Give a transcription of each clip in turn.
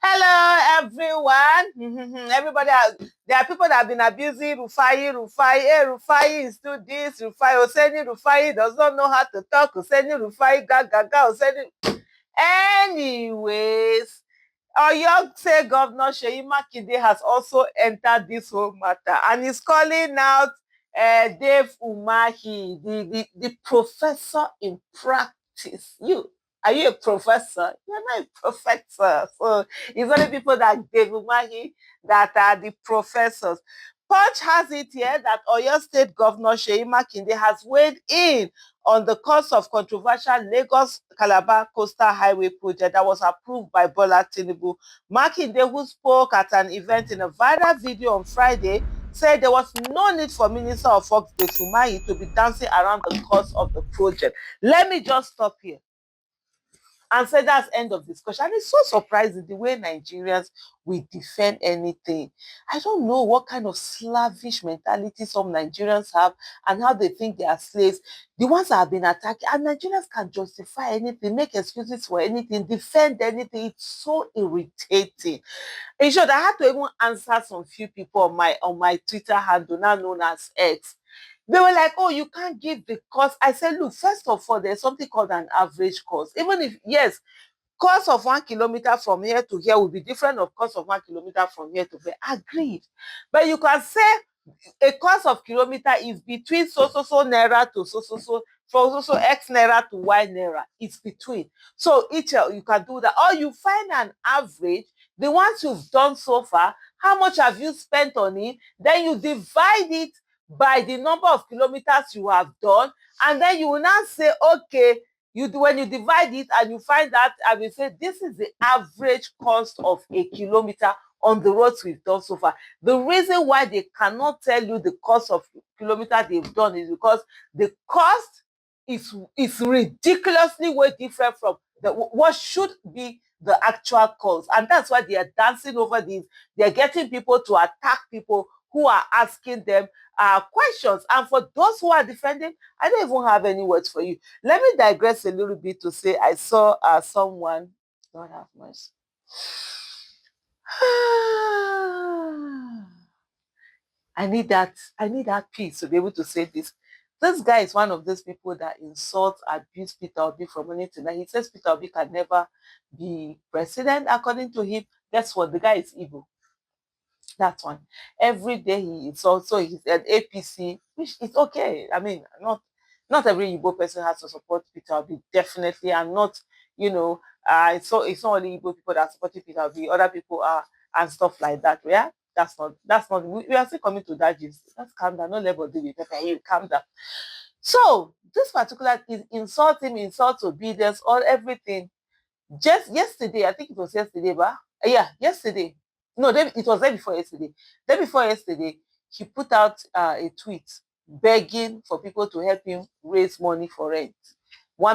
Hello, everyone. Everybody, there are people that have been abusing Rufai. Hey, Rufai is do this. Rufai, Oseni Rufai does not know how to talk. Oseni Rufai, gaga, Oseni. Anyways, Oyo State Governor Seyi Makinde has also entered this whole matter and is calling out Dave Umahi, the professor in practice. Are you a professor? You're not a professor. So it's only people like Dave Umahi that are the professors. Punch has it here that Oyo State Governor Seyi Makinde has weighed in on the cost of controversial Lagos-Calabar Coastal Highway project that was approved by Bola Tinubu. Makinde, who spoke at an event in a viral video on Friday, said there was no need for Minister of Works Dave Umahi to be dancing around the cost of the project. Let me just stop here and say that's end of discussion. And it's so surprising the way Nigerians will defend anything. I don't know what kind of slavish mentality some Nigerians have and how they think they are slaves. The ones that have been attacked, and Nigerians can justify anything, make excuses for anything, defend anything. It's so irritating. In short, I had to even answer some few people on my Twitter handle, now known as X. They were like, oh, you can't give the cost. I said, look, first of all, there's something called an average cost. Even if, yes, cost of 1 kilometer from here to here will be different of cost of 1 kilometer from here to there. Agreed. But you can say a cost of kilometer is between so naira to from X naira to Y naira. It's between. So each you can do that. Or you find an average, the ones you've done so far, how much have you spent on it? Then you divide it by the number of kilometers you have done, and then you will now say, okay, when you divide it and you find that, I will say this is the average cost of a kilometer on the roads we've done so far. The reason why they cannot tell you the cost of kilometer they've done is because the cost is ridiculously way different from what should be the actual cost. And that's why they are dancing over this. They're getting people to attack people who are asking them questions. And for those who are defending, I don't even have any words for you. Let me digress a little bit to say I saw someone, God have mercy. I need that peace to be able to say this. This guy is one of those people that insults, abuse Peter Obi from morning to night. He says Peter Obi can never be president. According to him, guess what? The guy is evil. That one. Every day he insults. So he's an APC, which is okay. I mean, not every Igbo person has to support Peter Obi. Definitely, and not, it's not only Igbo people that support Peter Obi. Other people are and stuff like that. Yeah, that's not. We are still coming to that. Let's calm down. No level deal with Pepe. You calm down. So this particular insult him, insult obedience, all everything. Just yesterday, I think it was yesterday, but yeah, yesterday. No, it was day before yesterday. Day before yesterday, he put out a tweet begging for people to help him raise money for rent.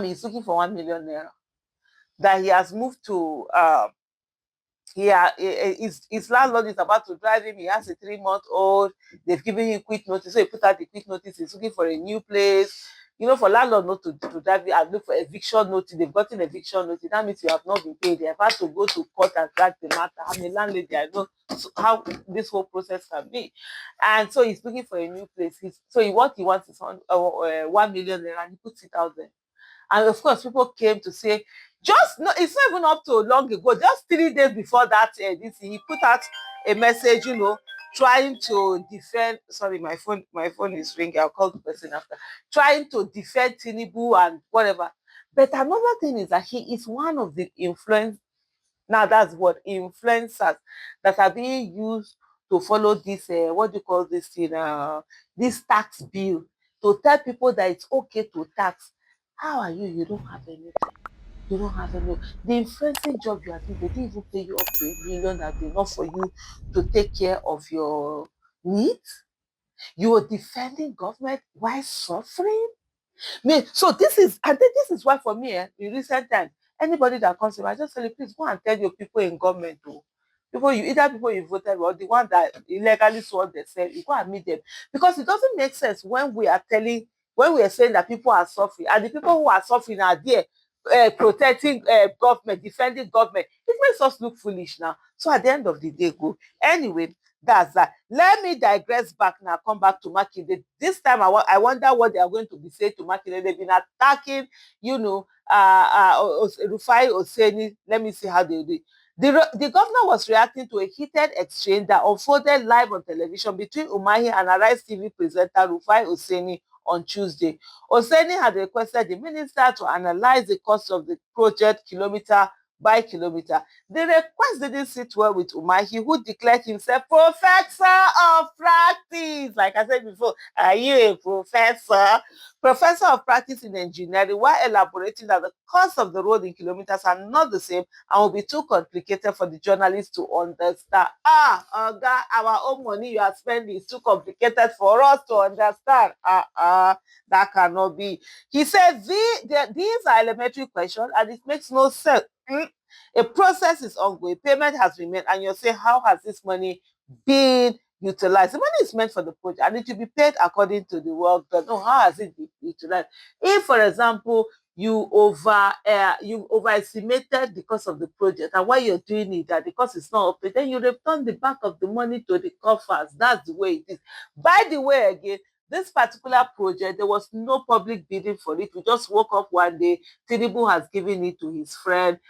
He's looking for 1 million naira. That he has moved to his landlord is about to drive him. He has a 3-month-old. They've given him quit notice. So he put out the quit notice. He's looking for a new place. For landlord not to drive you and look for eviction notice. They've gotten eviction notice. That means you have not been paid. They have had to go to court and drag the matter. I'm a landlady. I know how this whole process can be. And so he's looking for a new place. What he wants is 1 million naira, and he puts it out there. And of course, people came to say, it's not even up to long ago, just 3 days before that, he put out a message, trying to defend. Sorry, my phone is ringing. I'll call the person after. Trying to defend Tinubu and whatever. But another thing is that he is one of the now that's what influencers that are being used to follow this, what do you call this thing, this tax bill, to tell people that it's okay to tax. How are you? You don't have anything. You don't have any. The influencing job you are doing, they didn't even pay you up to 1 million that's enough for you to take care of your needs. You are defending government while suffering. So this is why for me, in recent times, anybody that comes to me, I just say, please go and tell your people in government, people you voted or the one that illegally sworn themselves, you go and meet them, because it doesn't make sense when we are saying that people are suffering and the people who are suffering are there protecting government, defending government. It makes us look foolish now. So at the end of the day, go. Anyway, that's that. Let me digress back now, come back to Makinde. This time, I wonder what they are going to be saying to Makinde. They've been attacking, Rufai Oseni. Let me see how they do it. The governor was reacting to a heated exchange that unfolded live on television between Umahi and Arise TV presenter Rufai Oseni on Tuesday. Oseni had requested the minister to analyze the cost of the project kilometer by kilometer. The request didn't sit well with Umahi, who declared himself professor of practice. Like I said before, are you a professor? Professor of practice in engineering, while elaborating that the cost of the road in kilometers are not the same and will be too complicated for the journalists to understand. God, our own money you are spending is too complicated for us to understand. That cannot be. He said these are elementary questions and it makes no sense. A process is ongoing, payment has been made, and you'll say, how has this money been utilized? The money is meant for the project and it will be paid according to the work done. No, how has it been utilized? If, for example, you overestimated the cost of the project, and while you're doing it, that the cost is not up, then you return the back of the money to the coffers. That's the way it is. By the way, again, this particular project, there was no public bidding for it. We just woke up one day, Tinubu has given it to his friend's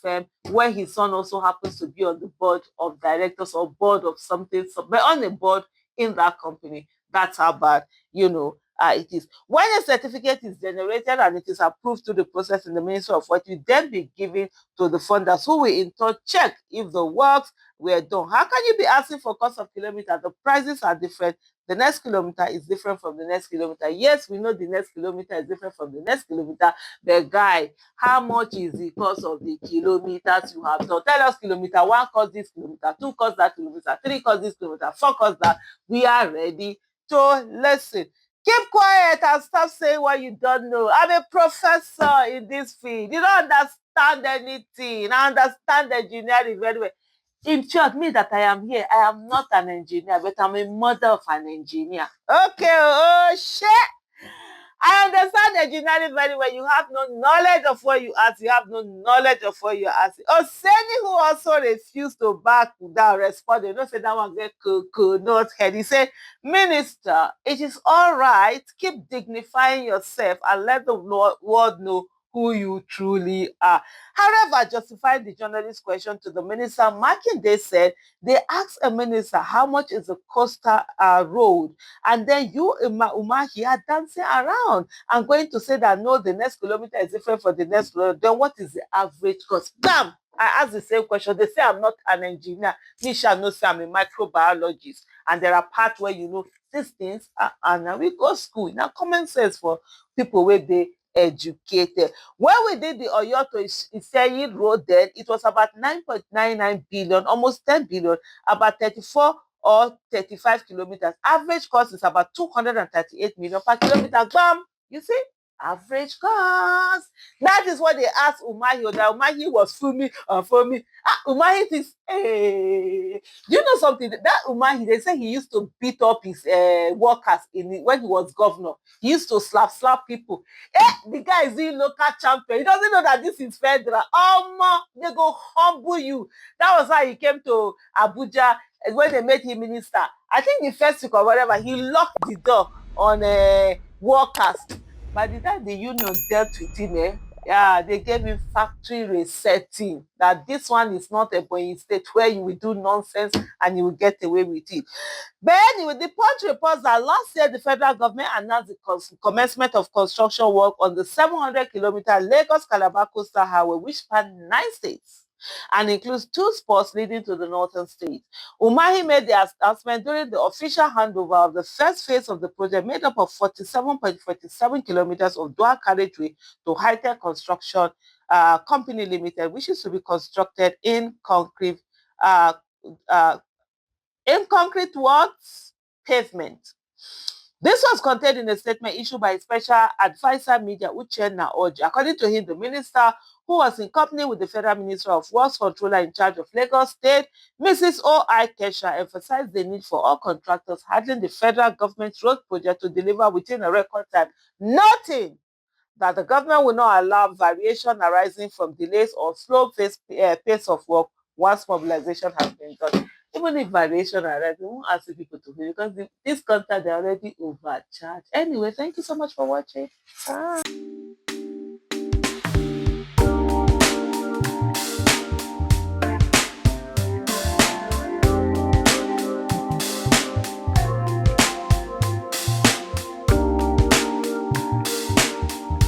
firm, where his son also happens to be on the board of directors or board of something, but on the board in that company. That's how bad, it is. When a certificate is generated and it is approved through the process in the Ministry of Work, it then be given to the funders, who will in turn check if the works were done. How can you be asking for cost of kilometer? The prices are different. The next kilometer is different from the next kilometer. Yes, we know the next kilometer is different from the next kilometer. The guy, how much is the cost of the kilometers you have done? Tell us kilometer one cost this, kilometer two cost that, kilometer three cost this, kilometer four cost that. We are ready to listen. Keep quiet and stop saying what you don't know. I'm a professor in this field. You don't understand anything. I understand engineering very well. In short, me that I am here, I am not an engineer, but I'm a mother of an engineer. Okay, oh shit. I understand engineering very well. You have no knowledge of what you ask. You have no knowledge of what you ask. Oseni, who also refused to back down, respond. They don't say that one get could not head. He said, Minister, it is all right. Keep dignifying yourself and let the world know who you truly are. However, justifying the journalist's question to the minister, Makinde said they asked a minister how much is the coastal road, and then you, Umahi, are dancing around and going to say that no, the next kilometer is different from the next kilometer. Then what is the average cost? Bam! I ask the same question. They say I'm not an engineer. Me shall know say I'm a microbiologist. And there are parts where these things and now we go school. Now common sense for people where they educated. When we did the Oyo to Iseyin road then, it was about 9.99 billion, almost 10 billion, about 34 or 35 kilometers. Average cost is about 238 million per kilometer. Bam! You see? Average cost. That is what they asked Umahi. That Umahi was filming and filming. Umahi is, hey. Do you know something? That Umahi, they say he used to beat up his workers when he was governor. He used to slap people. The guy is in local champion. He doesn't know that this is federal. They go humble you. That was how he came to Abuja when they made him minister. I think the first week or whatever, he locked the door on workers. By the time the union dealt with him, they gave him factory resetting. That this one is not a Ebonyi state where you will do nonsense and you will get away with it. But anyway, the Punch reports that last year the federal government announced the commencement of construction work on the 700-kilometer Lagos-Calabar coastal highway, which spans 9 states and includes 2 spots leading to the northern states. Umahi made the announcement during the official handover of the first phase of the project, made up of 47.47 kilometers of dual carriageway to High-Tech Construction Company Limited, which is to be constructed in concrete works pavement. This was contained in a statement issued by Special Advisor Media Uchenna Oji. According to him, the minister, who was in company with the Federal Minister of Works Controller in charge of Lagos State, Mrs. O.I. Kesha, emphasized the need for all contractors handling the federal government's road project to deliver within a record time. Nothing that the government will not allow variation arising from delays or slow pace of work once mobilization has been done. Even if variation arises, we won't ask the people to pay because this contract they already overcharged. Anyway, thank you so much for watching. Bye.